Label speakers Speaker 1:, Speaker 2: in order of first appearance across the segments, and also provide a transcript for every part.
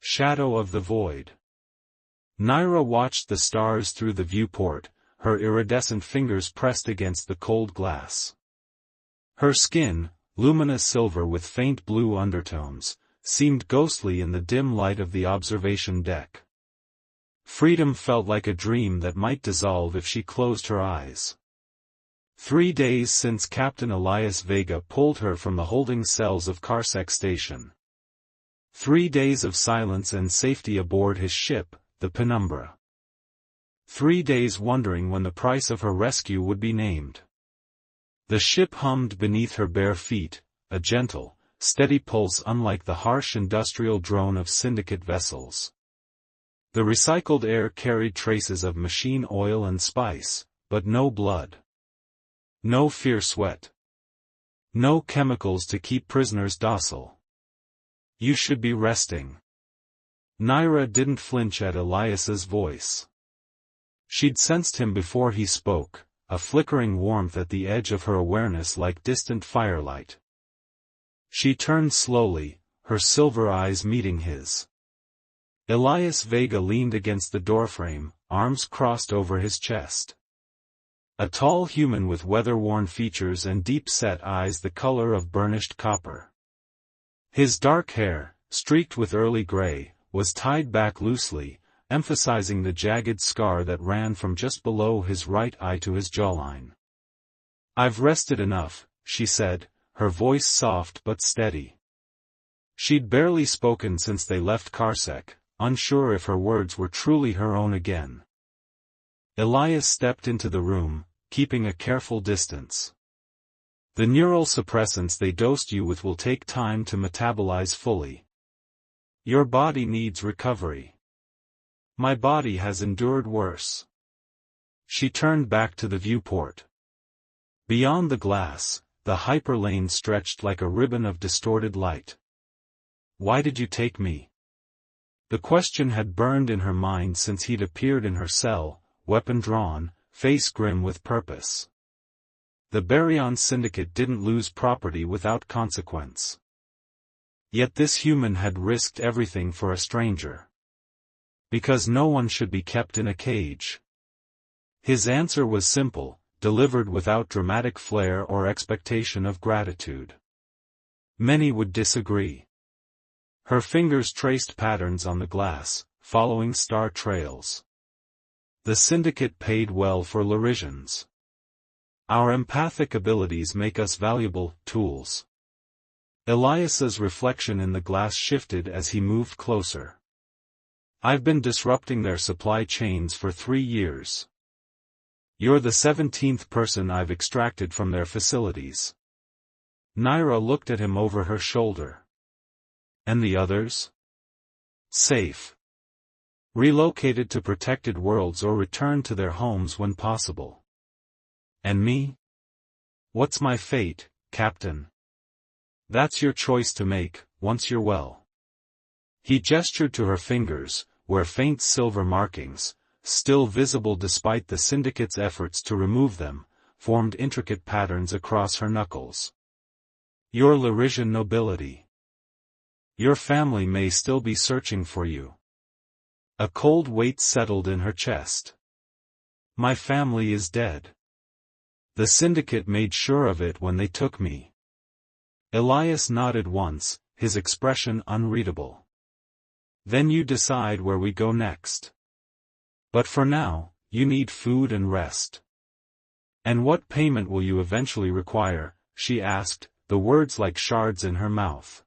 Speaker 1: Shadow of the void. Naira watched the stars through the viewport, her iridescent fingers pressed against the cold glass. Her skin, luminous silver with faint blue undertones, seemed ghostly in the dim light of the observation deck. Freedom felt like a dream that might dissolve if she closed her eyes. 3 days since Captain Elias Vega pulled her from the holding cells of Karsek Station. 3 days of silence and safety aboard his ship, the Penumbra. 3 days wondering when the price of her rescue would be named. The ship hummed beneath her bare feet, a gentle, steady pulse unlike the harsh industrial drone of syndicate vessels. The recycled air carried traces of machine oil and spice, but no blood. No fierce sweat. No chemicals to keep prisoners docile. You should be resting. Naira didn't flinch at Elias's voice. She'd sensed him before he spoke, a flickering warmth at the edge of her awareness like distant firelight. She turned slowly, her silver eyes meeting his. Elias Vega leaned against the doorframe, arms crossed over his chest. A tall human with weather-worn features and deep-set eyes the color of burnished copper. His dark hair, streaked with early gray, was tied back loosely, emphasizing the jagged scar that ran from just below his right eye to his jawline. "I've rested enough," she said, her voice soft but steady. She'd barely spoken since they left Karsek, unsure if her words were truly her own again. Elias stepped into the room, keeping a careful distance. "The neural suppressants they dosed you with will take time to metabolize fully. Your body needs recovery. My body has endured worse." She turned back to the viewport. Beyond the glass, the hyperlane stretched like a ribbon of distorted light. "Why did you take me?" The question had burned in her mind since he'd appeared in her cell, weapon drawn, face grim with purpose. The Baryon Syndicate didn't lose property without consequence. Yet this human had risked everything for a stranger. Because no one should be kept in a cage. His answer was simple, delivered without dramatic flair or expectation of gratitude. Many would disagree. Her fingers traced patterns on the glass, following star trails. The Syndicate paid well for Larisions. Our empathic abilities make us valuable tools. Elias's reflection in the glass shifted as he moved closer. "I've been disrupting their supply chains for 3 years. You're the 17th person I've extracted from their facilities." Naira looked at him over her shoulder. "And the others?" "Safe. Relocated to protected worlds or returned to their homes when possible." "And me? What's my fate, Captain?" "That's your choice to make, once you're well." He gestured to her fingers, where faint silver markings, still visible despite the Syndicate's efforts to remove them, formed intricate patterns across her knuckles. "Your Larisian nobility. Your family may still be searching for you." A cold weight settled in her chest. "My family is dead. The Syndicate made sure of it when they took me." Elias nodded once, his expression unreadable. "Then you decide where we go next. But for now, you need food and rest." "And what payment will you eventually require?" she asked, the words like shards in her mouth.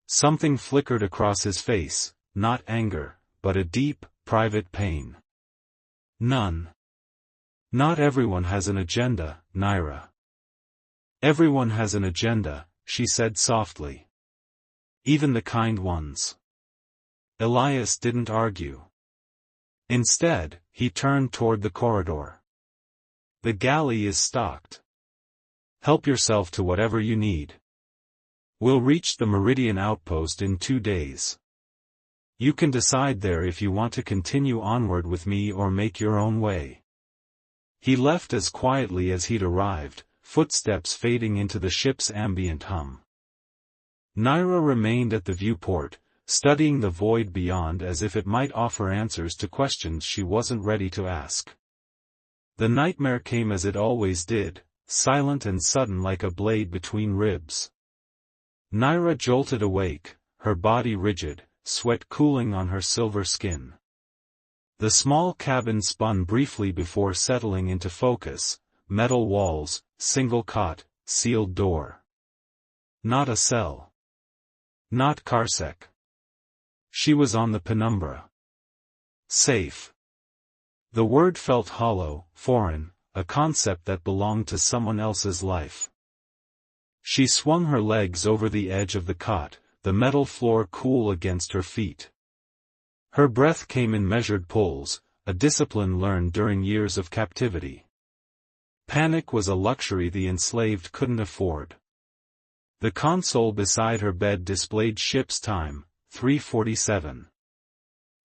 Speaker 1: Something flickered across his face, not anger, but a deep, private pain. "None. Not everyone has an agenda, Naira." "Everyone has an agenda," she said softly. "Even the kind ones." Elias didn't argue. Instead, he turned toward the corridor. "The galley is stocked. Help yourself to whatever you need. We'll reach the Meridian outpost in 2 days. You can decide there if you want to continue onward with me or make your own way." He left as quietly as he'd arrived, footsteps fading into the ship's ambient hum. Naira remained at the viewport, studying the void beyond as if it might offer answers to questions she wasn't ready to ask. The nightmare came as it always did, silent and sudden like a blade between ribs. Naira jolted awake, her body rigid, sweat cooling on her silver skin. The small cabin spun briefly before settling into focus, metal walls, single cot, sealed door. Not a cell. Not Karsek. She was on the penumbra. Safe. The word felt hollow, foreign, a concept that belonged to someone else's life. She swung her legs over the edge of the cot, the metal floor cool against her feet. Her breath came in measured pulls, a discipline learned during years of captivity. Panic was a luxury the enslaved couldn't afford. The console beside her bed displayed ship's time, 3:47.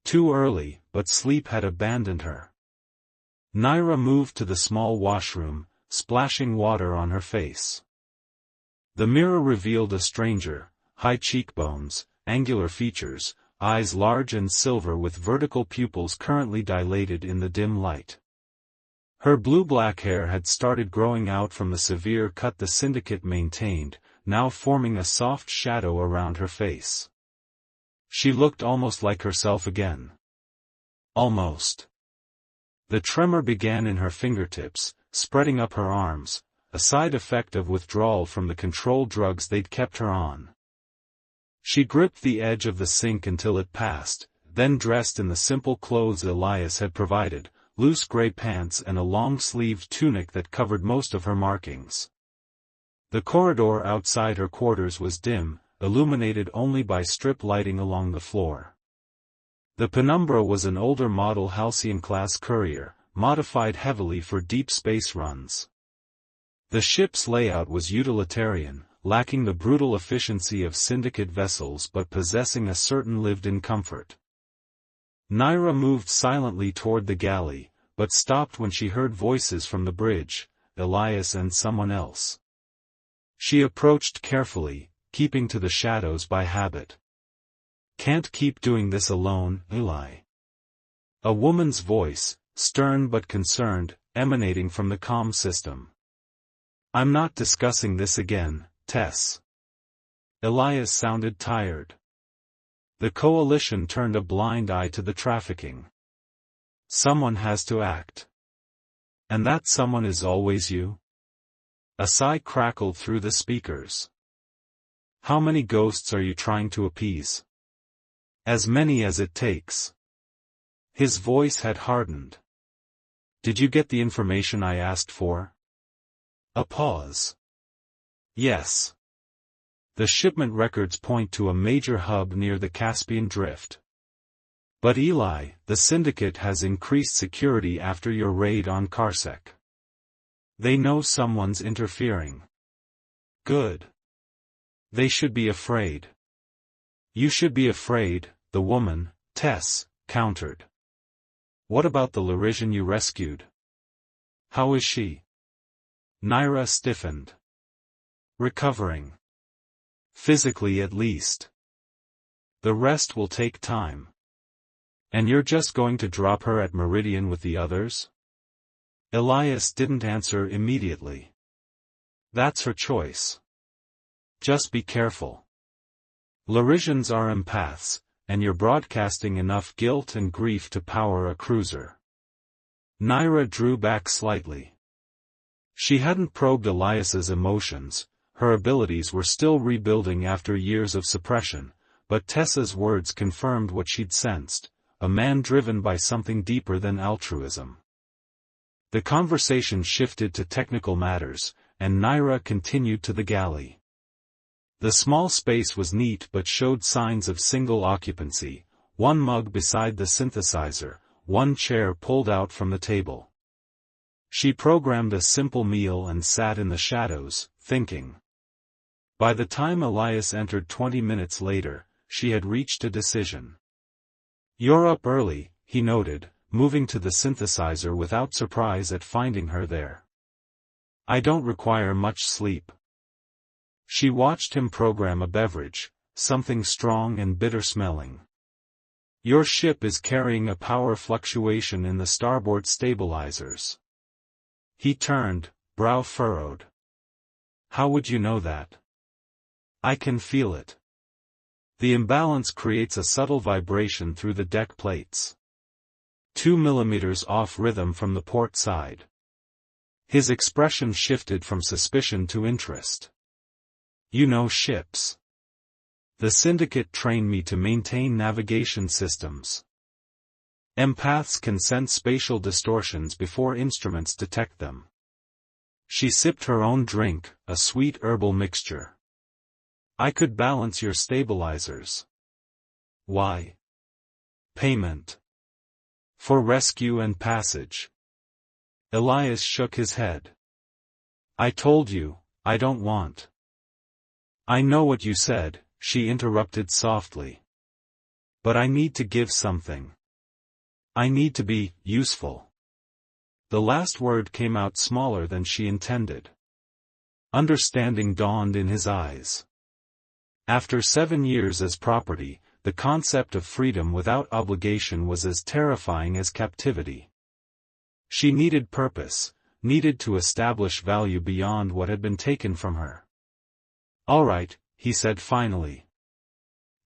Speaker 1: Too early, but sleep had abandoned her. Naira moved to the small washroom, splashing water on her face. The mirror revealed a stranger, high cheekbones, angular features, eyes large and silver with vertical pupils currently dilated in the dim light. Her blue-black hair had started growing out from the severe cut the syndicate maintained, now forming a soft shadow around her face. She looked almost like herself again. Almost. The tremor began in her fingertips, spreading up her arms, a side effect of withdrawal from the control drugs they'd kept her on. She gripped the edge of the sink until it passed, then dressed in the simple clothes Elias had provided, loose gray pants and a long-sleeved tunic that covered most of her markings. The corridor outside her quarters was dim, illuminated only by strip lighting along the floor. The penumbra was an older model Halcyon-class courier, modified heavily for deep space runs. The ship's layout was utilitarian, lacking the brutal efficiency of syndicate vessels but possessing a certain lived-in comfort. Naira moved silently toward the galley, but stopped when she heard voices from the bridge, Elias and someone else. She approached carefully, keeping to the shadows by habit. "Can't keep doing this alone, Eli." A woman's voice, stern but concerned, emanating from the comm system. "I'm not discussing this again, Tess." Elias sounded tired. The coalition turned a blind eye to the trafficking. Someone has to act. And that someone is always you? A sigh crackled through the speakers. How many ghosts are you trying to appease? As many as it takes. His voice had hardened. Did you get the information I asked for? A pause. Yes. The shipment records point to a major hub near the Caspian Drift. But Eli, the syndicate has increased security after your raid on Karsek. They know someone's interfering. Good. They should be afraid. You should be afraid, the woman, Tess, countered. What about the Larisian you rescued? How is she? Naira stiffened. Recovering. Physically at least. The rest will take time. And you're just going to drop her at Meridian with the others? Elias didn't answer immediately. That's her choice. Just be careful. Larisians are empaths, and you're broadcasting enough guilt and grief to power a cruiser. Naira drew back slightly. She hadn't probed Elias's emotions, her abilities were still rebuilding after years of suppression, but Tessa's words confirmed what she'd sensed, a man driven by something deeper than altruism. The conversation shifted to technical matters, and Naira continued to the galley. The small space was neat but showed signs of single occupancy, one mug beside the synthesizer, one chair pulled out from the table. She programmed a simple meal and sat in the shadows, thinking. By the time Elias entered 20 minutes later, she had reached a decision. You're up early, he noted, moving to the synthesizer without surprise at finding her there. I don't require much sleep. She watched him program a beverage, something strong and bitter-smelling. Your ship is carrying a power fluctuation in the starboard stabilizers. He turned, brow furrowed. How would you know that? I can feel it. The imbalance creates a subtle vibration through the deck plates. 2 millimeters off rhythm from the port side. His expression shifted from suspicion to interest. You know ships. The syndicate trained me to maintain navigation systems. Empaths can sense spatial distortions before instruments detect them. She sipped her own drink, a sweet herbal mixture. I could balance your stabilizers. Why? Payment. For rescue and passage. Elias shook his head. I told you, I don't want. I know what you said, she interrupted softly. But I need to give something. I need to be useful. The last word came out smaller than she intended. Understanding dawned in his eyes. After 7 years as property, the concept of freedom without obligation was as terrifying as captivity. She needed purpose, needed to establish value beyond what had been taken from her. All right, he said finally.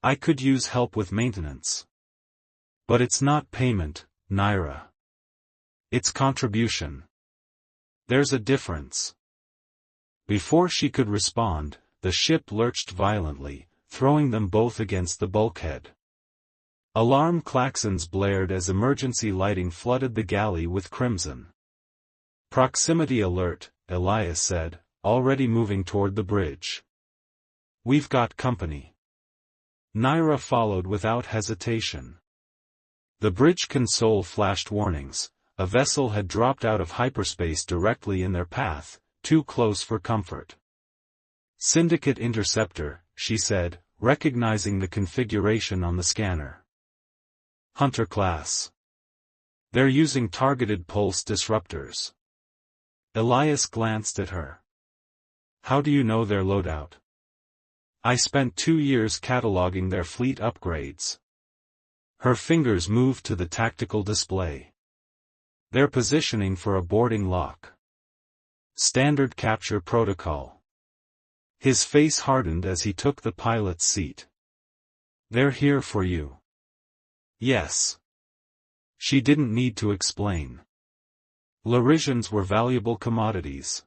Speaker 1: I could use help with maintenance. But it's not payment, Naira. It's contribution. There's a difference. Before she could respond, the ship lurched violently, throwing them both against the bulkhead. Alarm klaxons blared as emergency lighting flooded the galley with crimson. Proximity alert, Elias said, already moving toward the bridge. We've got company. Naira followed without hesitation. The bridge console flashed warnings. A vessel had dropped out of hyperspace directly in their path, too close for comfort. Syndicate interceptor, she said, recognizing the configuration on the scanner. Hunter class. They're using targeted pulse disruptors. Elias glanced at her. How do you know their loadout? I spent 2 years cataloging their fleet upgrades. Her fingers moved to the tactical display. They're positioning for a boarding lock. Standard capture protocol. His face hardened as he took the pilot's seat. They're here for you. Yes. She didn't need to explain. Larisians were valuable commodities.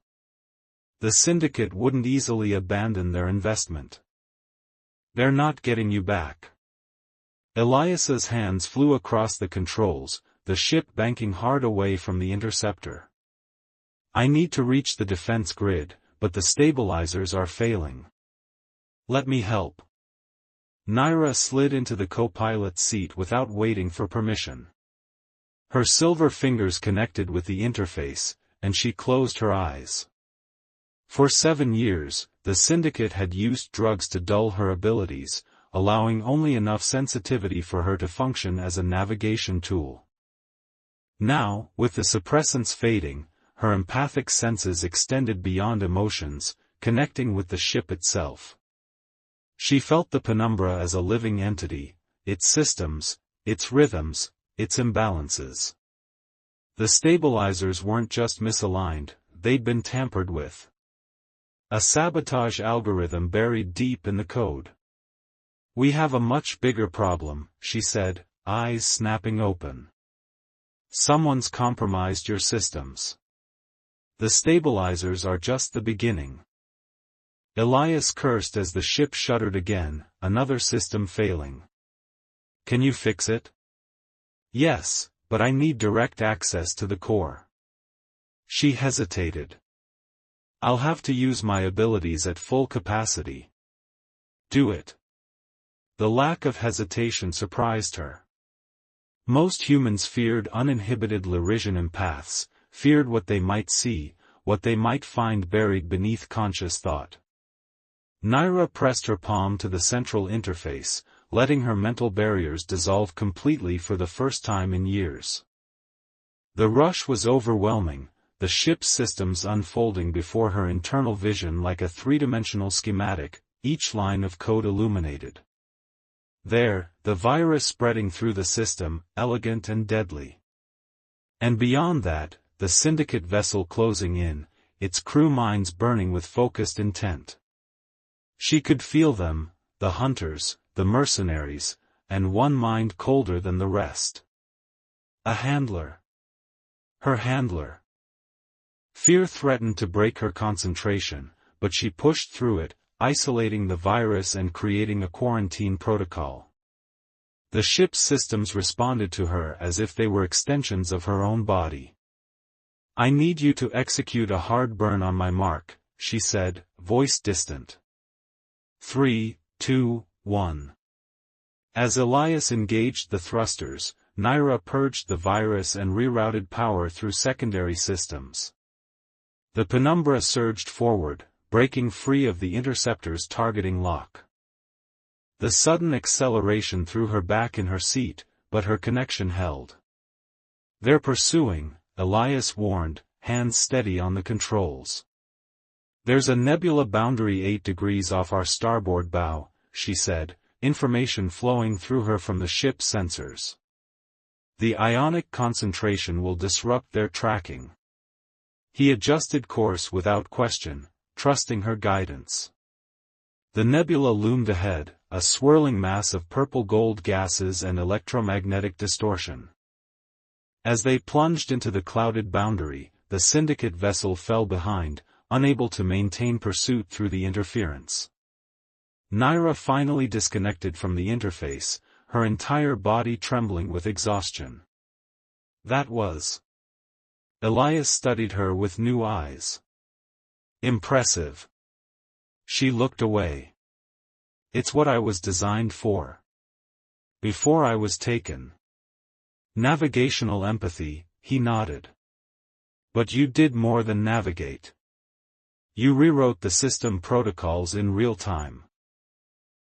Speaker 1: The syndicate wouldn't easily abandon their investment. They're not getting you back. Elias's hands flew across the controls, the ship banking hard away from the interceptor. I need to reach the defense grid, but the stabilizers are failing. Let me help. Naira slid into the co-pilot's seat without waiting for permission. Her silver fingers connected with the interface, and she closed her eyes. For 7 years, the syndicate had used drugs to dull her abilities, allowing only enough sensitivity for her to function as a navigation tool. Now, with the suppressants fading, her empathic senses extended beyond emotions, connecting with the ship itself. She felt the penumbra as a living entity, its systems, its rhythms, its imbalances. The stabilizers weren't just misaligned, they'd been tampered with. A sabotage algorithm buried deep in the code. We have a much bigger problem, she said, eyes snapping open. Someone's compromised your systems. The stabilizers are just the beginning. Elias cursed as the ship shuddered again, another system failing. Can you fix it? Yes, but I need direct access to the core. She hesitated. I'll have to use my abilities at full capacity. Do it. The lack of hesitation surprised her. Most humans feared uninhibited Larisian empaths, feared what they might see, what they might find buried beneath conscious thought. Naira pressed her palm to the central interface, letting her mental barriers dissolve completely for the first time in years. The rush was overwhelming, the ship's systems unfolding before her internal vision like a three-dimensional schematic, each line of code illuminated. There, the virus spreading through the system, elegant and deadly. And beyond that, the syndicate vessel closing in, its crew minds burning with focused intent. She could feel them, the hunters, the mercenaries, and one mind colder than the rest. A handler. Her handler. Fear threatened to break her concentration, but she pushed through it, isolating the virus and creating a quarantine protocol. The ship's systems responded to her as if they were extensions of her own body. "I need you to execute a hard burn on my mark," she said, voice distant. 3, 2, 1. As Elias engaged the thrusters, Naira purged the virus and rerouted power through secondary systems. The penumbra surged forward, breaking free of the interceptor's targeting lock. The sudden acceleration threw her back in her seat, but her connection held. "They're pursuing," Elias warned, hands steady on the controls. "There's a nebula boundary 8 degrees off our starboard bow," she said, information flowing through her from the ship's sensors. "The ionic concentration will disrupt their tracking." He adjusted course without question, trusting her guidance. The nebula loomed ahead, a swirling mass of purple-gold gases and electromagnetic distortion. As they plunged into the clouded boundary, the syndicate vessel fell behind, unable to maintain pursuit through the interference. Naira finally disconnected from the interface, her entire body trembling with exhaustion. That was. Elias studied her with new eyes. Impressive. She looked away. "It's what I was designed for. Before I was taken." "Navigational empathy," he nodded. "But you did more than navigate. You rewrote the system protocols in real time."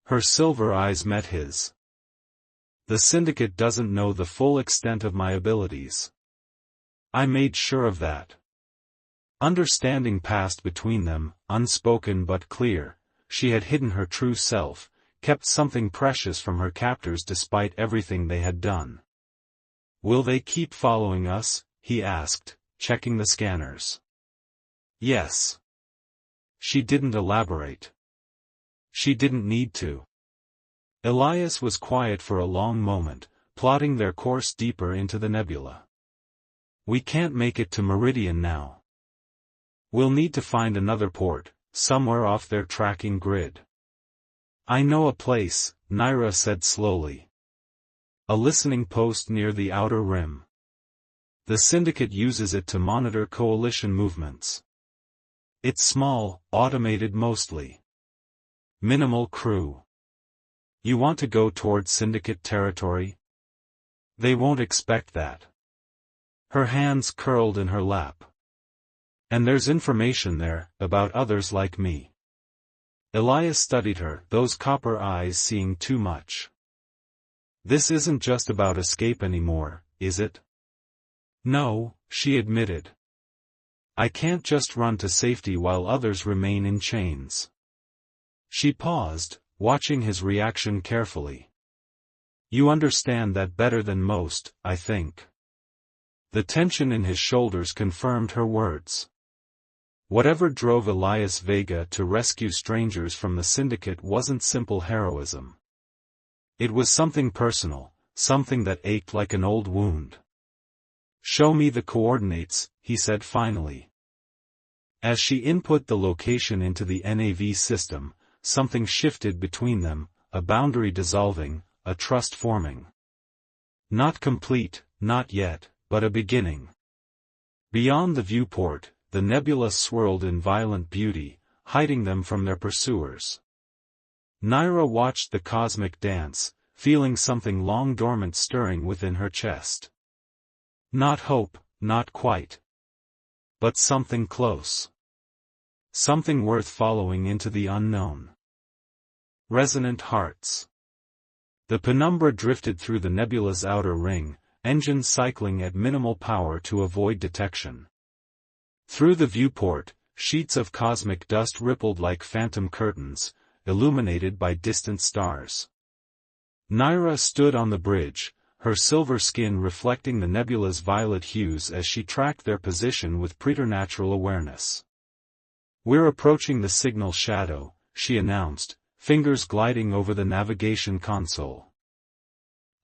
Speaker 1: Her silver eyes met his. "The syndicate doesn't know the full extent of my abilities. I made sure of that." Understanding passed between them, unspoken but clear. She had hidden her true self, kept something precious from her captors despite everything they had done. "Will they keep following us?" he asked, checking the scanners. "Yes." She didn't elaborate. She didn't need to. Elias was quiet for a long moment, plotting their course deeper into the nebula. "We can't make it to Meridian now. We'll need to find another port, somewhere off their tracking grid." "I know a place," Naira said slowly. "A listening post near the outer rim. The syndicate uses it to monitor coalition movements. It's small, automated mostly. Minimal crew. You want to go towards syndicate territory? They won't expect that." Her hands curled in her lap. "And there's information there, about others like me." Elias studied her, those copper eyes seeing too much. "This isn't just about escape anymore, is it?" "No," she admitted. "I can't just run to safety while others remain in chains." She paused, watching his reaction carefully. "You understand that better than most, I think." The tension in his shoulders confirmed her words. Whatever drove Elias Vega to rescue strangers from the syndicate wasn't simple heroism. It was something personal, something that ached like an old wound. "Show me the coordinates," he said finally. As she input the location into the NAV system, something shifted between them, a boundary dissolving, a trust forming. Not complete, not yet, but a beginning. Beyond the viewport, the nebula swirled in violent beauty, hiding them from their pursuers. Naira watched the cosmic dance, feeling something long dormant stirring within her chest. Not hope, not quite. But something close. Something worth following into the unknown. Resonant hearts. The penumbra drifted through the nebula's outer ring, engines cycling at minimal power to avoid detection. Through the viewport, sheets of cosmic dust rippled like phantom curtains, illuminated by distant stars. Naira stood on the bridge, her silver skin reflecting the nebula's violet hues as she tracked their position with preternatural awareness. "We're approaching the signal shadow," she announced, fingers gliding over the navigation console.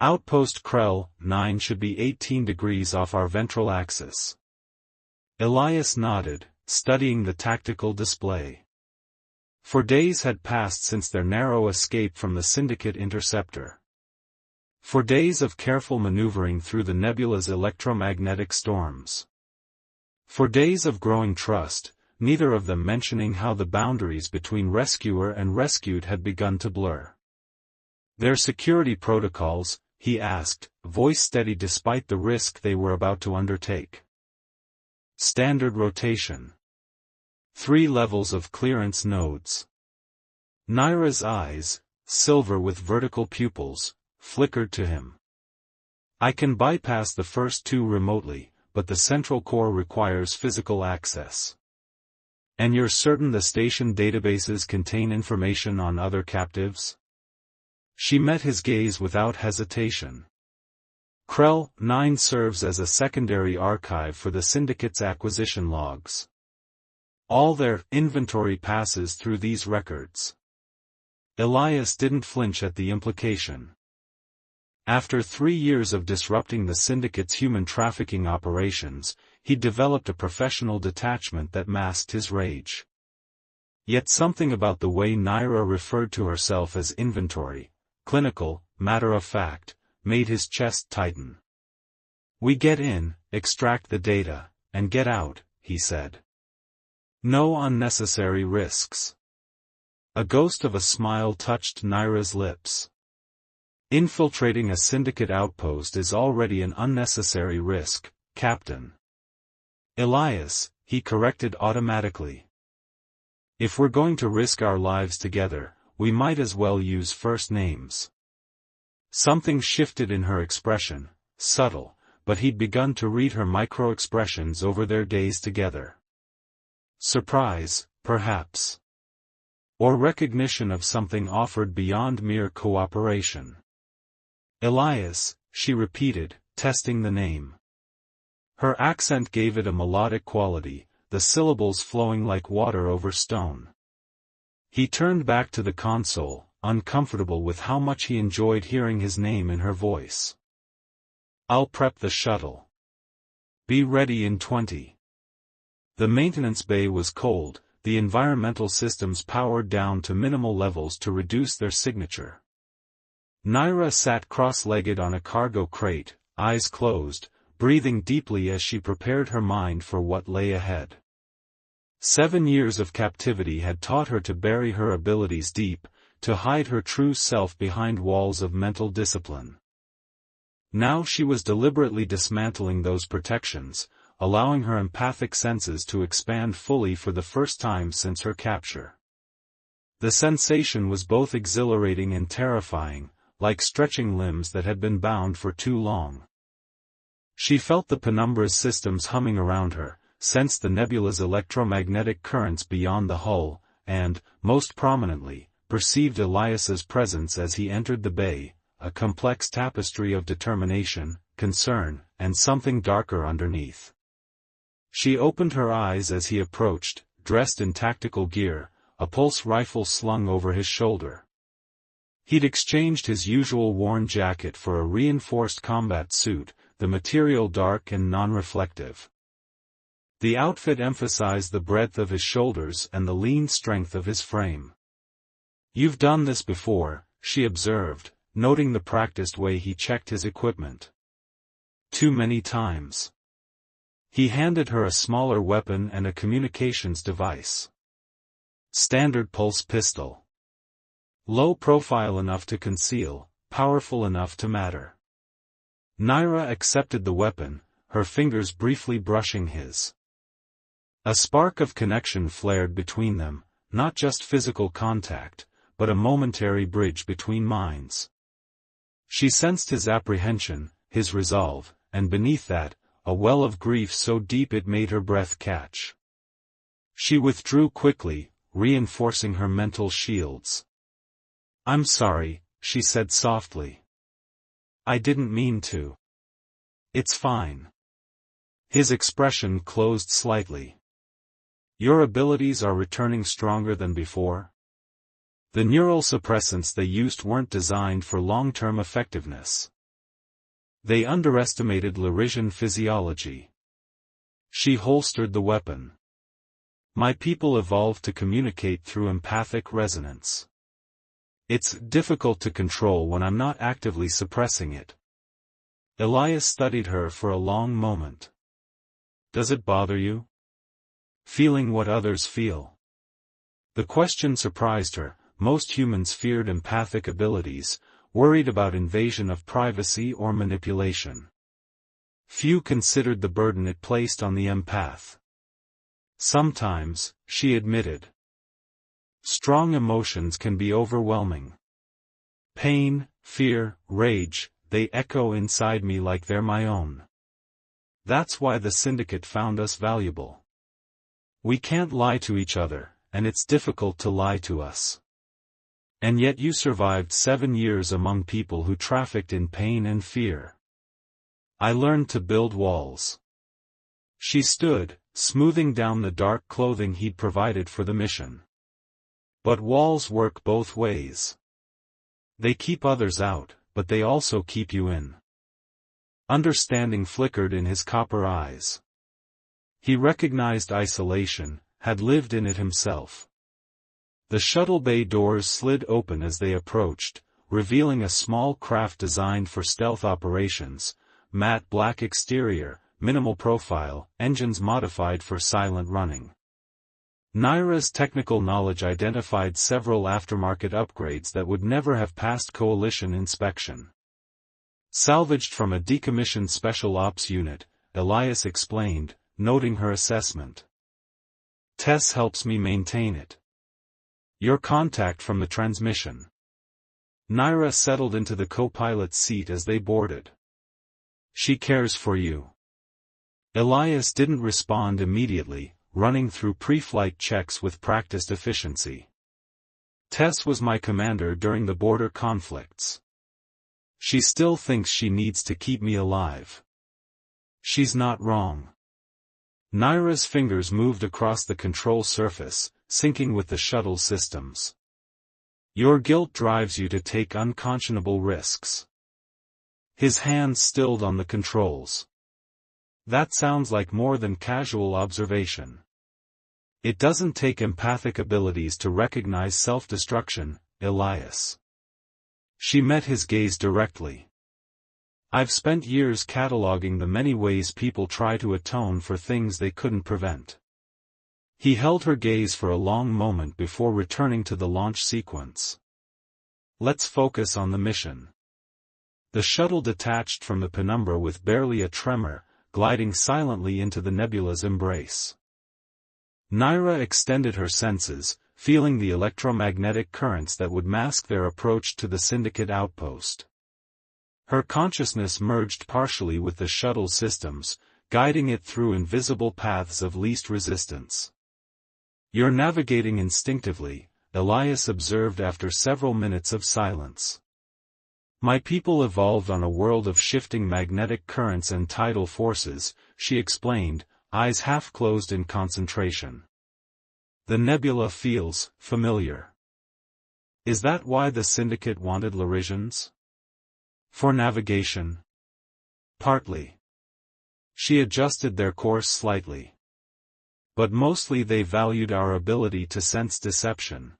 Speaker 1: "Outpost Krell 9 should be 18 degrees off our ventral axis." Elias nodded, studying the tactical display. For days had passed since their narrow escape from the Syndicate interceptor. For days of careful maneuvering through the nebula's electromagnetic storms. For days of growing trust, neither of them mentioning how the boundaries between rescuer and rescued had begun to blur. "Their security protocols?" he asked, voice steady despite the risk they were about to undertake. "Standard rotation. 3 levels of clearance nodes." Naira's eyes, silver with vertical pupils, flickered to him. "I can bypass the first 2 remotely, but the central core requires physical access." "And you're certain the station databases contain information on other captives?" She met his gaze without hesitation. "Krell 9 serves as a secondary archive for the Syndicate's acquisition logs. All their inventory passes through these records." Elias didn't flinch at the implication. After 3 years of disrupting the Syndicate's human trafficking operations, he developed a professional detachment that masked his rage. Yet something about the way Naira referred to herself as inventory, clinical, matter-of-fact, made his chest tighten. "We get in, extract the data, and get out," he said. "No unnecessary risks." A ghost of a smile touched Naira's lips. "Infiltrating a Syndicate outpost is already an unnecessary risk, Captain." "Elias," he corrected automatically. "If we're going to risk our lives together, we might as well use first names." Something shifted in her expression, subtle, but he'd begun to read her micro-expressions over their days together. Surprise, perhaps. Or recognition of something offered beyond mere cooperation. "Elias," she repeated, testing the name. Her accent gave it a melodic quality, the syllables flowing like water over stone. He turned back to the console, uncomfortable with how much he enjoyed hearing his name in her voice. "I'll prep the shuttle. Be ready in 20. The maintenance bay was cold, the environmental systems powered down to minimal levels to reduce their signature. Naira sat cross-legged on a cargo crate, eyes closed, breathing deeply as she prepared her mind for what lay ahead. 7 years of captivity had taught her to bury her abilities deep, to hide her true self behind walls of mental discipline. Now she was deliberately dismantling those protections, allowing her empathic senses to expand fully for the first time since her capture. The sensation was both exhilarating and terrifying, like stretching limbs that had been bound for too long. She felt the penumbra's systems humming around her, sensed the nebula's electromagnetic currents beyond the hull, and, most prominently, perceived Elias's presence as he entered the bay, a complex tapestry of determination, concern, and something darker underneath. She opened her eyes as he approached, dressed in tactical gear, a pulse rifle slung over his shoulder. He'd exchanged his usual worn jacket for a reinforced combat suit, the material dark and non-reflective. The outfit emphasized the breadth of his shoulders and the lean strength of his frame. "You've done this before," she observed, noting the practiced way he checked his equipment. "Too many times." He handed her a smaller weapon and a communications device. Standard pulse pistol. Low profile enough to conceal, powerful enough to matter. Naira accepted the weapon, her fingers briefly brushing his. A spark of connection flared between them, not just physical contact, but a momentary bridge between minds. She sensed his apprehension, his resolve, and beneath that, a well of grief so deep it made her breath catch. She withdrew quickly, reinforcing her mental shields. I'm sorry, she said softly. I didn't mean to. It's fine. His expression closed slightly. Your abilities are returning stronger than before? The neural suppressants they used weren't designed for long-term effectiveness. They underestimated Lyrian physiology. She holstered the weapon. My people evolved to communicate through empathic resonance. It's difficult to control when I'm not actively suppressing it. Elias studied her for a long moment. Does it bother you? Feeling what others feel? The question surprised her. Most humans feared empathic abilities, worried about invasion of privacy or manipulation. Few considered the burden it placed on the empath. Sometimes, she admitted. Strong emotions can be overwhelming. Pain, fear, rage, they echo inside me like they're my own. That's why the syndicate found us valuable. We can't lie to each other, and it's difficult to lie to us. And yet you survived 7 years among people who trafficked in pain and fear. I learned to build walls. She stood, smoothing down the dark clothing he'd provided for the mission. But walls work both ways. They keep others out, but they also keep you in. Understanding flickered in his copper eyes. He recognized isolation, had lived in it himself. The shuttle bay doors slid open as they approached, revealing a small craft designed for stealth operations, matte black exterior, minimal profile, engines modified for silent running. Naira's technical knowledge identified several aftermarket upgrades that would never have passed Coalition inspection. Salvaged from a decommissioned Special Ops unit, Elias explained, noting her assessment. Tess helps me maintain it. Your contact from the transmission. Naira settled into the co-pilot's seat as they boarded. She cares for you. Elias didn't respond immediately, running through pre-flight checks with practiced efficiency. Tess was my commander during the border conflicts. She still thinks she needs to keep me alive. She's not wrong. Naira's fingers moved across the control surface, syncing with the shuttle systems. Your guilt drives you to take unconscionable risks. His hands stilled on the controls. That sounds like more than casual observation. It doesn't take empathic abilities to recognize self-destruction, Elias. She met his gaze directly. I've spent years cataloging the many ways people try to atone for things they couldn't prevent. He held her gaze for a long moment before returning to the launch sequence. Let's focus on the mission. The shuttle detached from the penumbra with barely a tremor, gliding silently into the nebula's embrace. Naira extended her senses, feeling the electromagnetic currents that would mask their approach to the Syndicate outpost. Her consciousness merged partially with the shuttle systems, guiding it through invisible paths of least resistance. You're navigating instinctively, Elias observed after several minutes of silence. My people evolved on a world of shifting magnetic currents and tidal forces, she explained, eyes half closed in concentration. The nebula feels familiar. Is that why the Syndicate wanted Lyrians? For navigation? Partly. She adjusted their course slightly. But mostly they valued our ability to sense deception.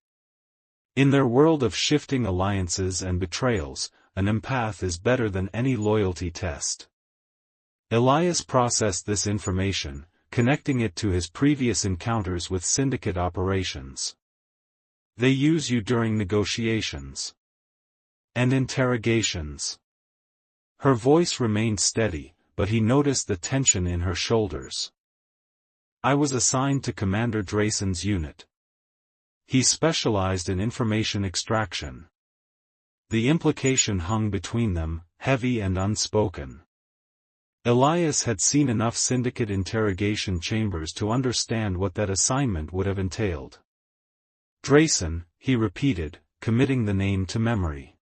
Speaker 1: In their world of shifting alliances and betrayals, an empath is better than any loyalty test. Elias processed this information, connecting it to his previous encounters with Syndicate operations. They use you during negotiations. And interrogations. Her voice remained steady, but he noticed the tension in her shoulders. I was assigned to Commander Drayson's unit. He specialized in information extraction. The implication hung between them, heavy and unspoken. Elias had seen enough Syndicate interrogation chambers to understand what that assignment would have entailed. Drayson, he repeated, committing the name to memory.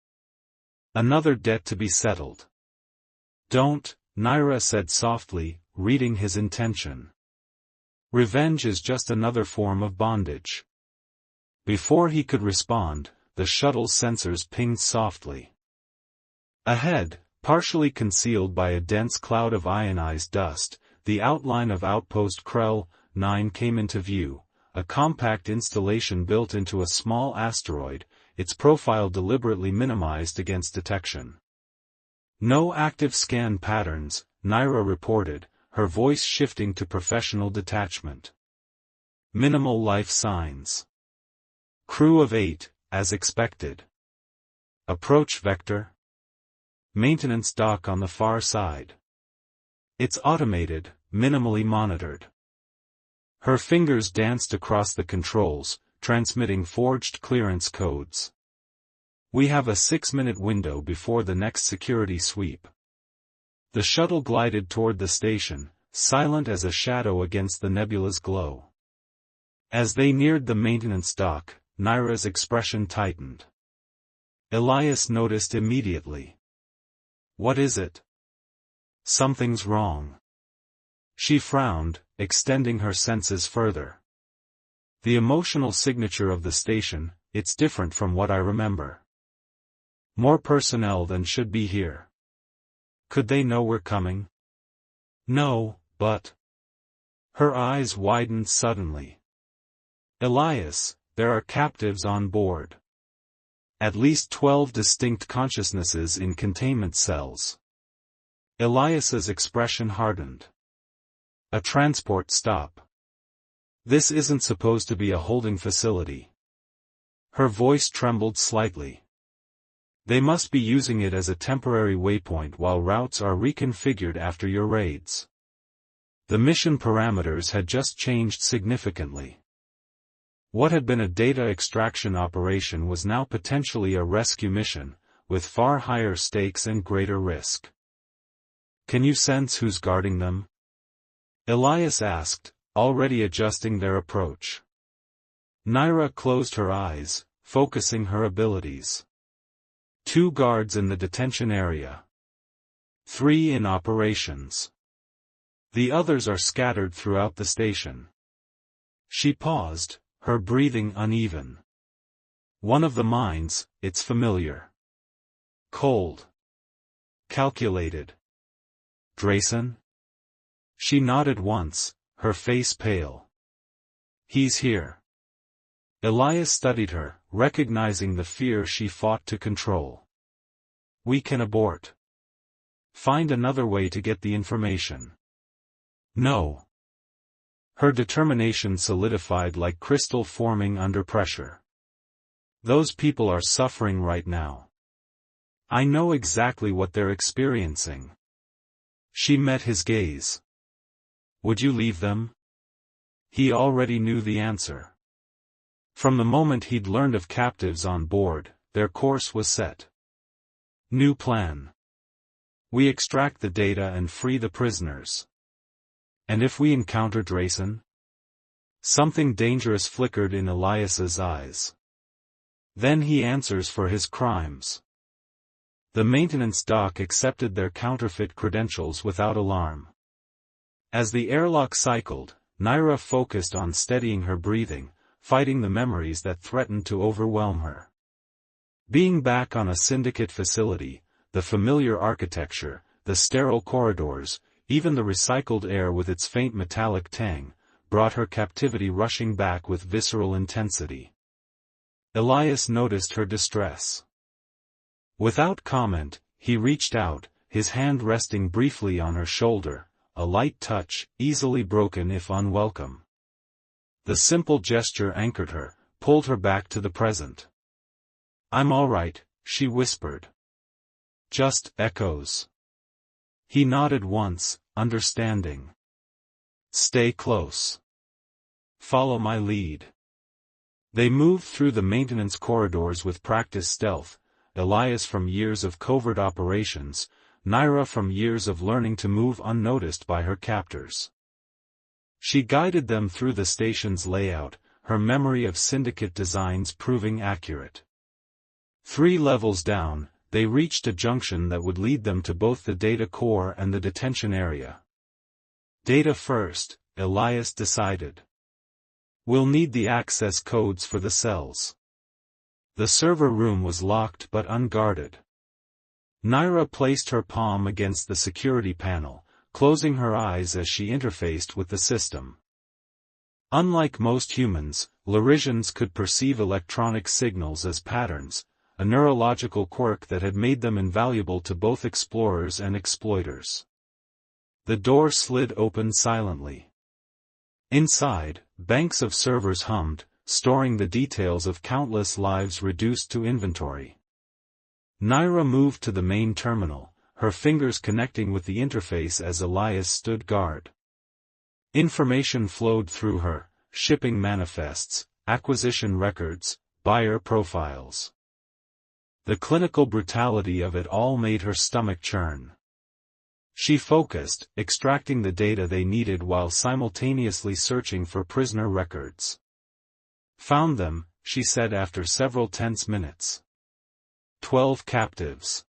Speaker 1: Another debt to be settled. Don't, Naira said softly, reading his intention. Revenge is just another form of bondage. Before he could respond, the shuttle's sensors pinged softly. Ahead, partially concealed by a dense cloud of ionized dust, the outline of Outpost Krell 9 came into view, a compact installation built into a small asteroid, its profile deliberately minimized against detection. No active scan patterns, Naira reported, her voice shifting to professional detachment. Minimal life signs. Crew of 8, as expected. Approach vector. Maintenance dock on the far side. It's automated, minimally monitored. Her fingers danced across the controls, transmitting forged clearance codes. We have a 6-minute window before the next security sweep. The shuttle glided toward the station, silent as a shadow against the nebula's glow. As they neared the maintenance dock, Naira's expression tightened. Elias noticed immediately. What is it? Something's wrong. She frowned, extending her senses further. The emotional signature of the station, it's different from what I remember. More personnel than should be here. Could they know we're coming? No, but... Her eyes widened suddenly. Elias, there are captives on board. At least 12 distinct consciousnesses in containment cells. Elias's expression hardened. A transport stop. This isn't supposed to be a holding facility. Her voice trembled slightly. They must be using it as a temporary waypoint while routes are reconfigured after your raids. The mission parameters had just changed significantly. What had been a data extraction operation was now potentially a rescue mission, with far higher stakes and greater risk. Can you sense who's guarding them? Elias asked, already adjusting their approach. Naira closed her eyes, focusing her abilities. 2 guards in the detention area. 3 in operations. The others are scattered throughout the station. She paused, her breathing uneven. One of the minds, it's familiar. Cold. Calculated. Drayson? She nodded once, her face pale. He's here. Elias studied her, recognizing the fear she fought to control. We can abort. Find another way to get the information. No. Her determination solidified like crystal forming under pressure. Those people are suffering right now. I know exactly what they're experiencing. She met his gaze. Would you leave them? He already knew the answer. From the moment he'd learned of captives on board, their course was set. New plan. We extract the data and free the prisoners. And if we encounter Drayson? Something dangerous flickered in Elias's eyes. Then he answers for his crimes. The maintenance dock accepted their counterfeit credentials without alarm. As the airlock cycled, Naira focused on steadying her breathing, fighting the memories that threatened to overwhelm her. Being back on a syndicate facility, the familiar architecture, the sterile corridors, even the recycled air with its faint metallic tang, brought her captivity rushing back with visceral intensity. Elias noticed her distress. Without comment, he reached out, his hand resting briefly on her shoulder, a light touch, easily broken if unwelcome. The simple gesture anchored her, pulled her back to the present. I'm all right, she whispered. Just echoes. He nodded once, understanding. Stay close. Follow my lead. They moved through the maintenance corridors with practiced stealth, Elias from years of covert operations, Naira from years of learning to move unnoticed by her captors. She guided them through the station's layout, her memory of syndicate designs proving accurate. 3 levels down, they reached a junction that would lead them to both the data core and the detention area. Data first, Elias decided. We'll need the access codes for the cells. The server room was locked but unguarded. Naira placed her palm against the security panel, closing her eyes as she interfaced with the system. Unlike most humans, Lyrisians could perceive electronic signals as patterns, a neurological quirk that had made them invaluable to both explorers and exploiters. The door slid open silently. Inside, banks of servers hummed, storing the details of countless lives reduced to inventory. Naira moved to the main terminal, her fingers connecting with the interface as Elias stood guard. Information flowed through her, shipping manifests, acquisition records, buyer profiles. The clinical brutality of it all made her stomach churn. She focused, extracting the data they needed while simultaneously searching for prisoner records. Found them, she said after several tense minutes. 12 captives.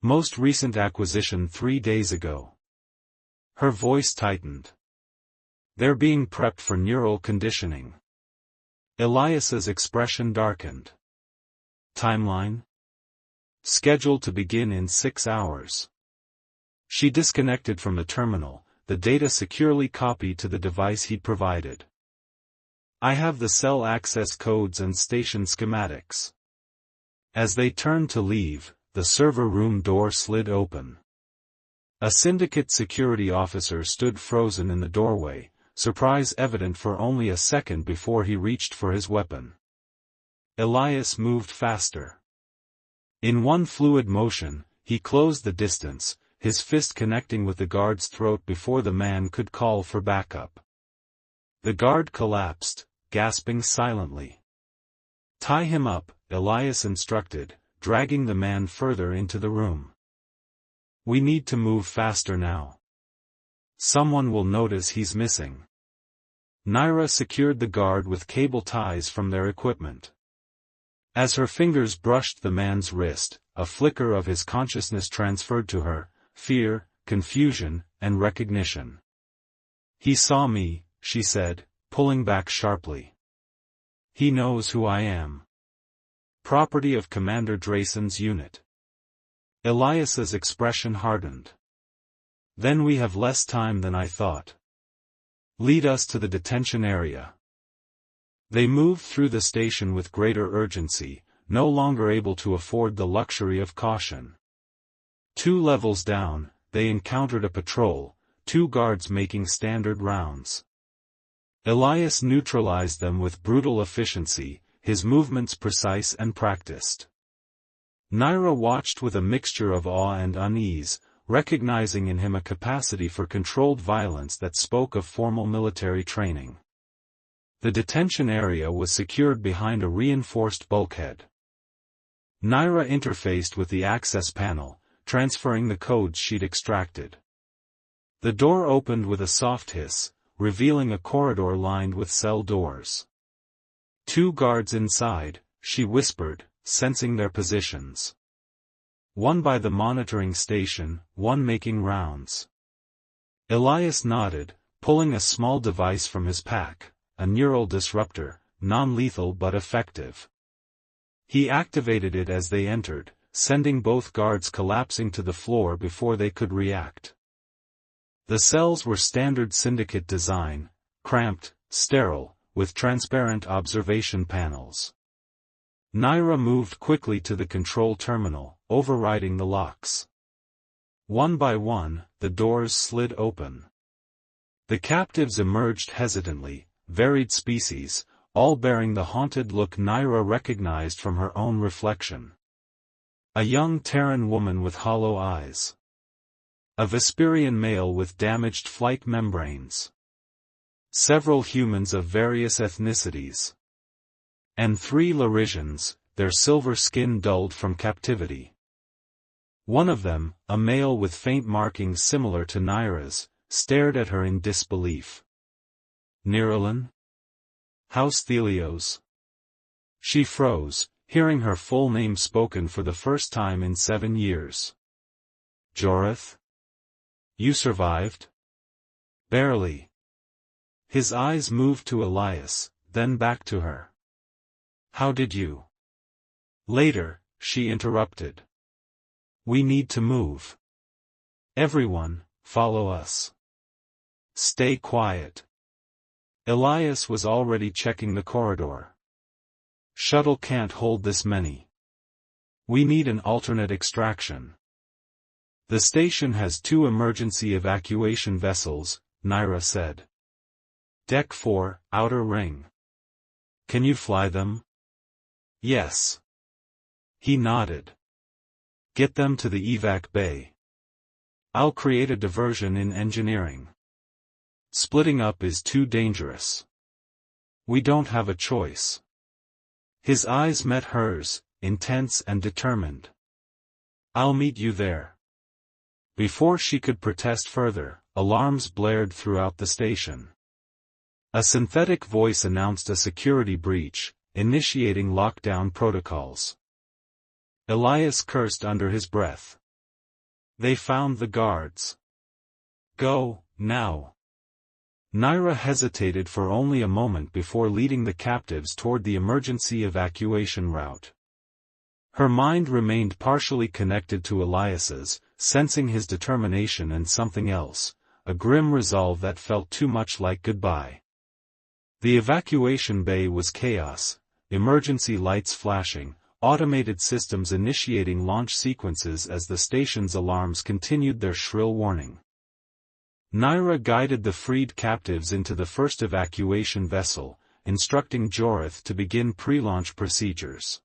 Speaker 1: Most recent acquisition 3 days ago. Her voice tightened. They're being prepped for neural conditioning. Elias's expression darkened. Timeline? Scheduled to begin in 6 hours. She disconnected from the terminal, the data securely copied to the device he'd provided. I have the cell access codes and station schematics. As they turned to leave, the server room door slid open. A syndicate security officer stood frozen in the doorway, surprise evident for only a second before he reached for his weapon. Elias moved faster. In one fluid motion, he closed the distance, his fist connecting with the guard's throat before the man could call for backup. The guard collapsed, gasping silently. Tie him up, Elias instructed, dragging the man further into the room. We need to move faster now. Someone will notice he's missing. Naira secured the guard with cable ties from their equipment. As her fingers brushed the man's wrist, a flicker of his consciousness transferred to her, fear, confusion, and recognition. He saw me, she said, pulling back sharply. He knows who I am. Property of Commander Drayson's unit. Elias's expression hardened. Then we have less time than I thought. Lead us to the detention area. They moved through the station with greater urgency, no longer able to afford the luxury of caution. 2 levels down, they encountered a patrol, 2 guards making standard rounds. Elias neutralized them with brutal efficiency, his movements precise and practiced. Naira watched with a mixture of awe and unease, recognizing in him a capacity for controlled violence that spoke of formal military training. The detention area was secured behind a reinforced bulkhead. Naira interfaced with the access panel, transferring the codes she'd extracted. The door opened with a soft hiss, revealing a corridor lined with cell doors. 2 guards inside, she whispered, sensing their positions. One by the monitoring station, one making rounds. Elias nodded, pulling a small device from his pack, a neural disruptor, non-lethal but effective. He activated it as they entered, sending both guards collapsing to the floor before they could react. The cells were standard syndicate design, cramped, sterile, with transparent observation panels. Naira moved quickly to the control terminal, overriding the locks. One by one, the doors slid open. The captives emerged hesitantly, varied species, all bearing the haunted look Naira recognized from her own reflection. A young Terran woman with hollow eyes. A Vesperian male with damaged flight membranes. Several humans of various ethnicities. And 3 Lyrisians, their silver skin dulled from captivity. One of them, a male with faint markings similar to Naira's, stared at her in disbelief. Niralin? House Thelios? She froze, hearing her full name spoken for the first time in 7 years. Jorith? You survived? Barely. His eyes moved to Elias, then back to her. How did you? Later, she interrupted. We need to move. Everyone, follow us. Stay quiet. Elias was already checking the corridor. Shuttle can't hold this many. We need an alternate extraction. The station has 2 emergency evacuation vessels, Naira said. Deck 4, outer ring. Can you fly them? Yes. He nodded. Get them to the evac bay. I'll create a diversion in engineering. Splitting up is too dangerous. We don't have a choice. His eyes met hers, intense and determined. I'll meet you there. Before she could protest further, alarms blared throughout the station. A synthetic voice announced a security breach, initiating lockdown protocols. Elias cursed under his breath. They found the guards. Go, now. Naira hesitated for only a moment before leading the captives toward the emergency evacuation route. Her mind remained partially connected to Elias's, sensing his determination and something else, a grim resolve that felt too much like goodbye. The evacuation bay was chaos, emergency lights flashing, automated systems initiating launch sequences as the station's alarms continued their shrill warning. Naira guided the freed captives into the first evacuation vessel, instructing Jorith to begin pre-launch procedures.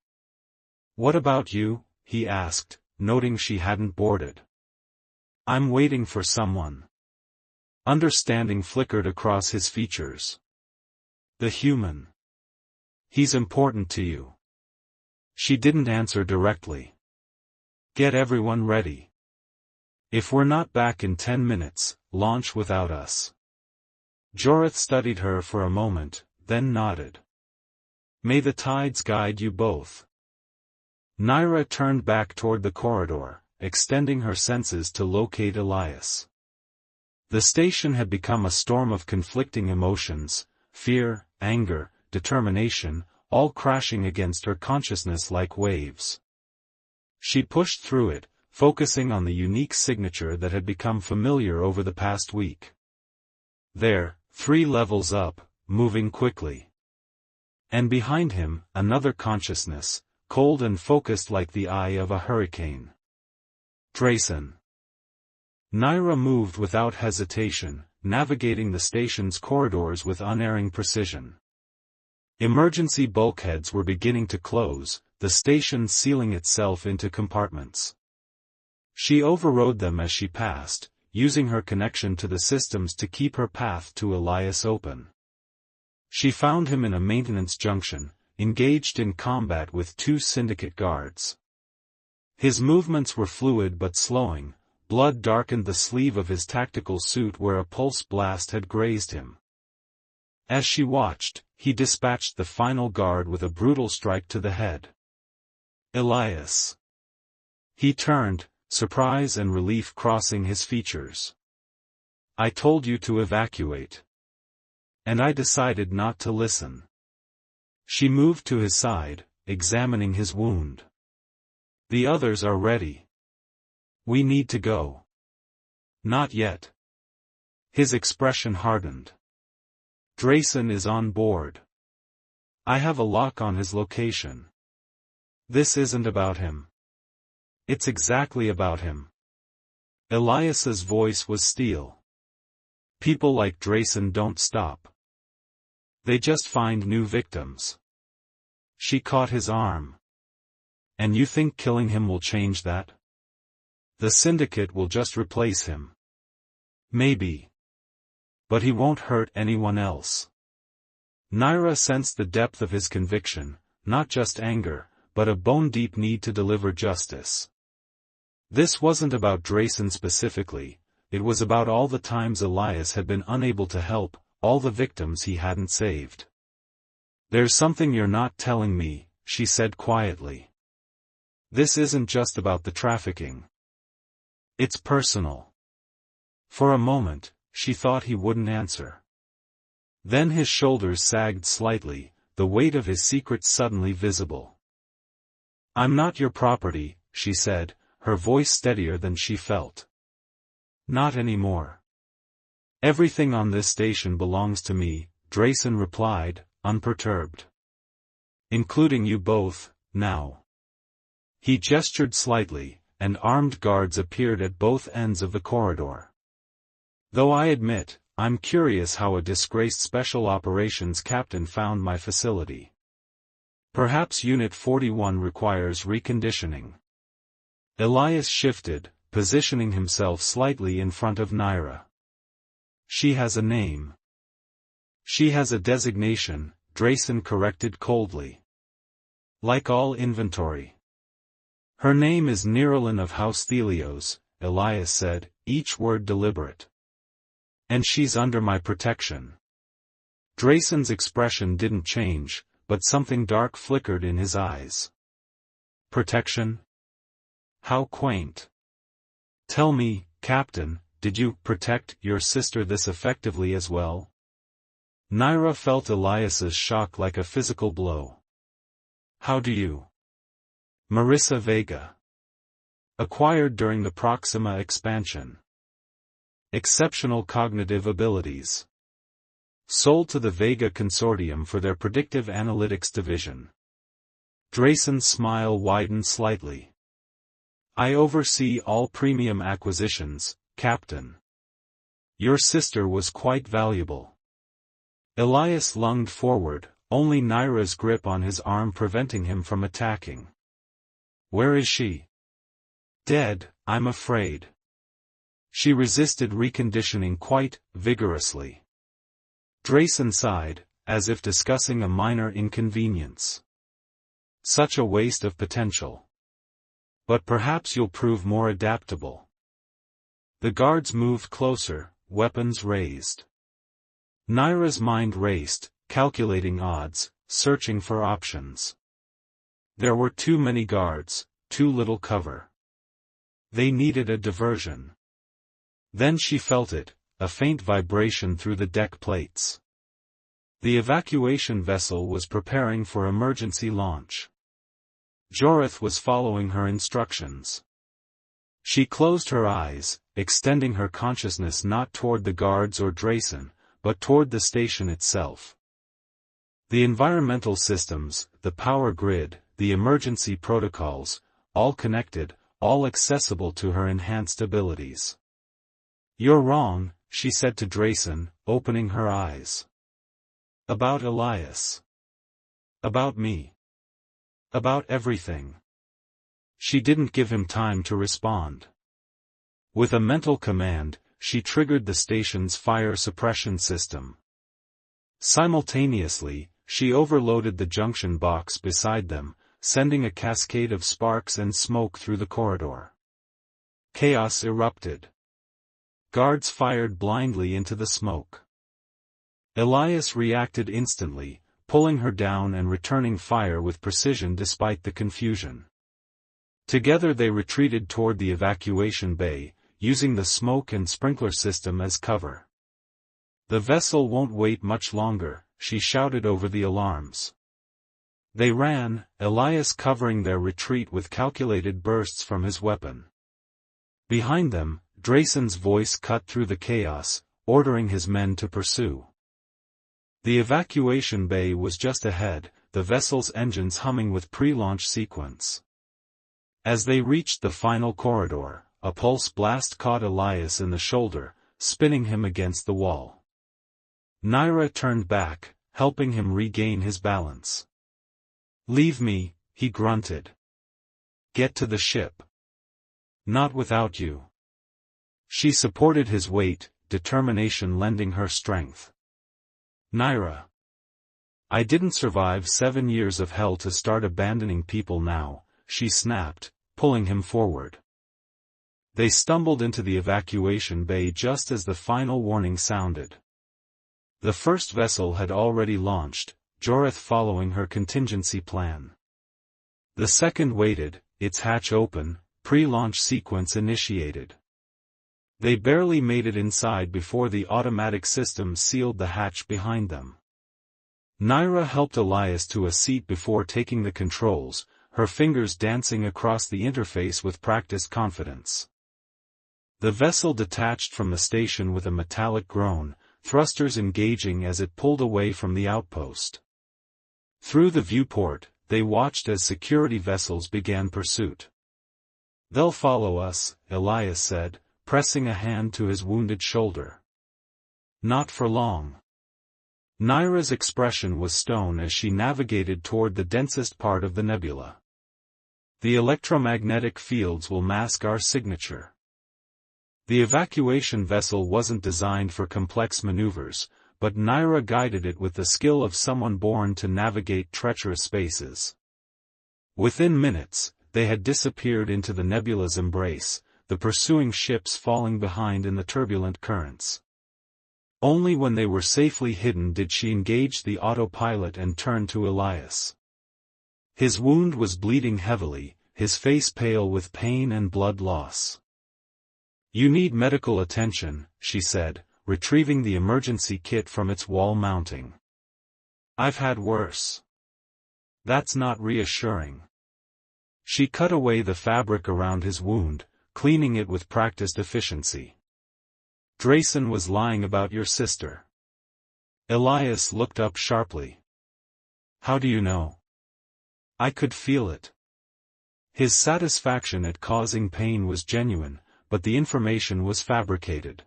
Speaker 1: What about you? He asked, noting she hadn't boarded. I'm waiting for someone. Understanding flickered across his features. The human. He's important to you. She didn't answer directly. Get everyone ready. If we're not back in 10 minutes, launch without us. Jorith studied her for a moment, then nodded. May the tides guide you both. Naira turned back toward the corridor, extending her senses to locate Elias. The station had become a storm of conflicting emotions, fear, anger, determination, all crashing against her consciousness like waves. She pushed through it, focusing on the unique signature that had become familiar over the past week. There, 3 levels up, moving quickly. And behind him, another consciousness, cold and focused like the eye of a hurricane. Drayson. Naira moved without hesitation, navigating the station's corridors with unerring precision. Emergency bulkheads were beginning to close, the station sealing itself into compartments. She overrode them as she passed, using her connection to the systems to keep her path to Elias open. She found him in a maintenance junction, engaged in combat with 2 syndicate guards. His movements were fluid but slowing, blood darkened the sleeve of his tactical suit where a pulse blast had grazed him. As she watched, he dispatched the final guard with a brutal strike to the head. Elias. He turned, surprise and relief crossing his features. I told you to evacuate. And I decided not to listen. She moved to his side, examining his wound. The others are ready. We need to go. Not yet. His expression hardened. Drayson is on board. I have a lock on his location. This isn't about him. It's exactly about him. Elias's voice was steel. People like Drayson don't stop. They just find new victims. She caught his arm. And you think killing him will change that? The syndicate will just replace him. Maybe. But he won't hurt anyone else. Naira sensed the depth of his conviction, not just anger, but a bone-deep need to deliver justice. This wasn't about Drayson specifically, it was about all the times Elias had been unable to help, all the victims he hadn't saved. There's something you're not telling me, she said quietly. This isn't just about the trafficking. It's personal. For a moment, she thought he wouldn't answer. Then his shoulders sagged slightly, the weight of his secret suddenly visible. I'm not your property, she said, her voice steadier than she felt. Not anymore. Everything on this station belongs to me, Drayson replied, unperturbed. Including you both, now. He gestured slightly, and armed guards appeared at both ends of the corridor. Though I admit, I'm curious how a disgraced special operations captain found my facility. Perhaps Unit 41 requires reconditioning. Elias shifted, positioning himself slightly in front of Naira. She has a name. She has a designation, Drayson corrected coldly. Like all inventory. Her name is Nerylin of House Thelios, Elias said, each word deliberate. And she's under my protection. Drayson's expression didn't change, but something dark flickered in his eyes. Protection? How quaint. Tell me, Captain, did you protect your sister this effectively as well? Naira felt Elias's shock like a physical blow. How do you? Marissa Vega. Acquired during the Proxima expansion. Exceptional cognitive abilities. Sold to the Vega Consortium for their predictive analytics division. Drayson's smile widened slightly. I oversee all premium acquisitions, Captain. Your sister was quite valuable. Elias lunged forward, only Naira's grip on his arm preventing him from attacking. Where is she? Dead, I'm afraid. She resisted reconditioning quite vigorously. Drayson sighed, as if discussing a minor inconvenience. Such a waste of potential. But perhaps you'll prove more adaptable. The guards moved closer, weapons raised. Naira's mind raced, calculating odds, searching for options. There were too many guards, too little cover. They needed a diversion. Then she felt it, a faint vibration through the deck plates. The evacuation vessel was preparing for emergency launch. Joreth was following her instructions. She closed her eyes, extending her consciousness not toward the guards or Drayson, but toward the station itself. The environmental systems, the power grid, the emergency protocols, all connected, all accessible to her enhanced abilities. You're wrong, she said to Drayson, opening her eyes. About Elias. About me. About everything. She didn't give him time to respond. With a mental command, she triggered the station's fire suppression system. Simultaneously, she overloaded the junction box beside them, sending a cascade of sparks and smoke through the corridor. Chaos erupted. Guards fired blindly into the smoke. Elias reacted instantly, pulling her down and returning fire with precision despite the confusion. Together they retreated toward the evacuation bay, using the smoke and sprinkler system as cover. The vessel won't wait much longer, she shouted over the alarms. They ran, Elias covering their retreat with calculated bursts from his weapon. Behind them, Drayson's voice cut through the chaos, ordering his men to pursue. The evacuation bay was just ahead, the vessel's engines humming with pre-launch sequence. As they reached the final corridor, a pulse blast caught Elias in the shoulder, spinning him against the wall. Naira turned back, helping him regain his balance. Leave me, he grunted. Get to the ship. Not without you. She supported his weight, determination lending her strength. Naira. I didn't survive 7 years of hell to start abandoning people now, she snapped, pulling him forward. They stumbled into the evacuation bay just as the final warning sounded. The first vessel had already launched, Joreth following her contingency plan. The second waited, its hatch open, pre-launch sequence initiated. They barely made it inside before the automatic system sealed the hatch behind them. Naira helped Elias to a seat before taking the controls, her fingers dancing across the interface with practiced confidence. The vessel detached from the station with a metallic groan, thrusters engaging as it pulled away from the outpost. Through the viewport, they watched as security vessels began pursuit. "They'll follow us," Elias said, pressing a hand to his wounded shoulder. "Not for long." Naira's expression was stone as she navigated toward the densest part of the nebula. "The electromagnetic fields will mask our signature." The evacuation vessel wasn't designed for complex maneuvers, but Naira guided it with the skill of someone born to navigate treacherous spaces. Within minutes, they had disappeared into the nebula's embrace, the pursuing ships falling behind in the turbulent currents. Only when they were safely hidden did she engage the autopilot and turn to Elias. His wound was bleeding heavily, his face pale with pain and blood loss. "You need medical attention," she said, retrieving the emergency kit from its wall mounting. "I've had worse." "That's not reassuring." She cut away the fabric around his wound, cleaning it with practiced efficiency. "Drayson was lying about your sister." Elias looked up sharply. "How do you know?" "I could feel it." His satisfaction at causing pain was genuine, but the information was fabricated.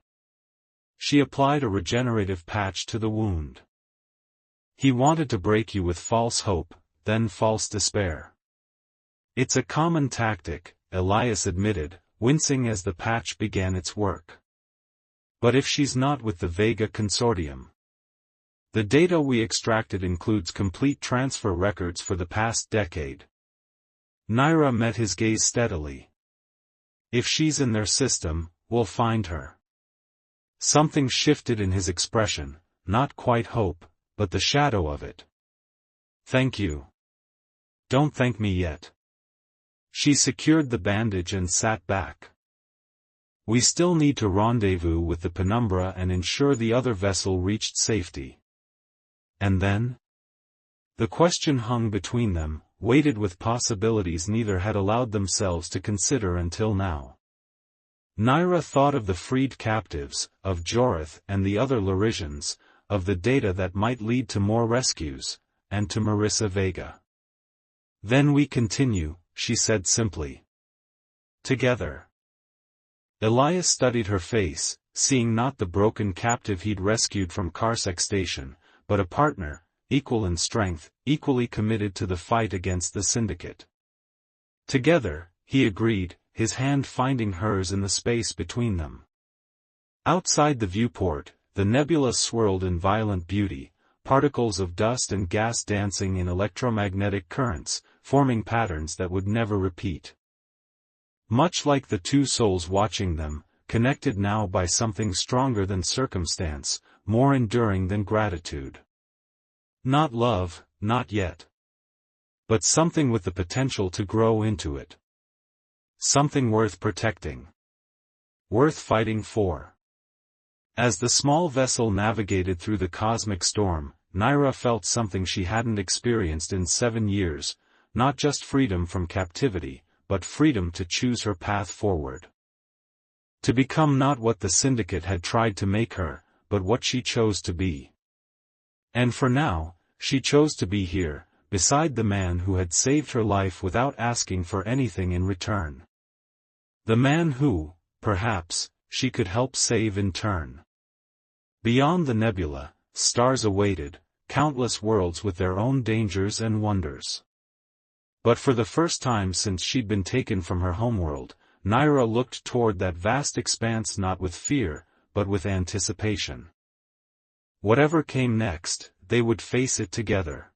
Speaker 1: She applied a regenerative patch to the wound. "He wanted to break you with false hope, then false despair." "It's a common tactic," Elias admitted, wincing as the patch began its work. "But if she's not with the Vega Consortium?" "The data we extracted includes complete transfer records for the past decade." Naira met his gaze steadily. "If she's in their system, we'll find her." Something shifted in his expression, not quite hope, but the shadow of it. "Thank you." "Don't thank me yet." She secured the bandage and sat back. "We still need to rendezvous with the Penumbra and ensure the other vessel reached safety." "And then?" The question hung between them, weighted with possibilities neither had allowed themselves to consider until now. Naira thought of the freed captives, of Jorith and the other Larisians, of the data that might lead to more rescues, and to Marissa Vega. "Then we continue," she said simply. "Together." Elias studied her face, seeing not the broken captive he'd rescued from Karsek Station, but a partner, equal in strength, equally committed to the fight against the Syndicate. "Together," he agreed, his hand finding hers in the space between them. Outside the viewport, the nebula swirled in violent beauty, particles of dust and gas dancing in electromagnetic currents, forming patterns that would never repeat. Much like the two souls watching them, connected now by something stronger than circumstance, more enduring than gratitude. Not love, not yet. But something with the potential to grow into it. Something worth protecting. Worth fighting for. As the small vessel navigated through the cosmic storm, Naira felt something she hadn't experienced in 7 years, not just freedom from captivity, but freedom to choose her path forward. To become not what the Syndicate had tried to make her, but what she chose to be. And for now, she chose to be here, beside the man who had saved her life without asking for anything in return. The man who, perhaps, she could help save in turn. Beyond the nebula, stars awaited, countless worlds with their own dangers and wonders. But for the first time since she'd been taken from her homeworld, Naira looked toward that vast expanse not with fear, but with anticipation. Whatever came next, they would face it together.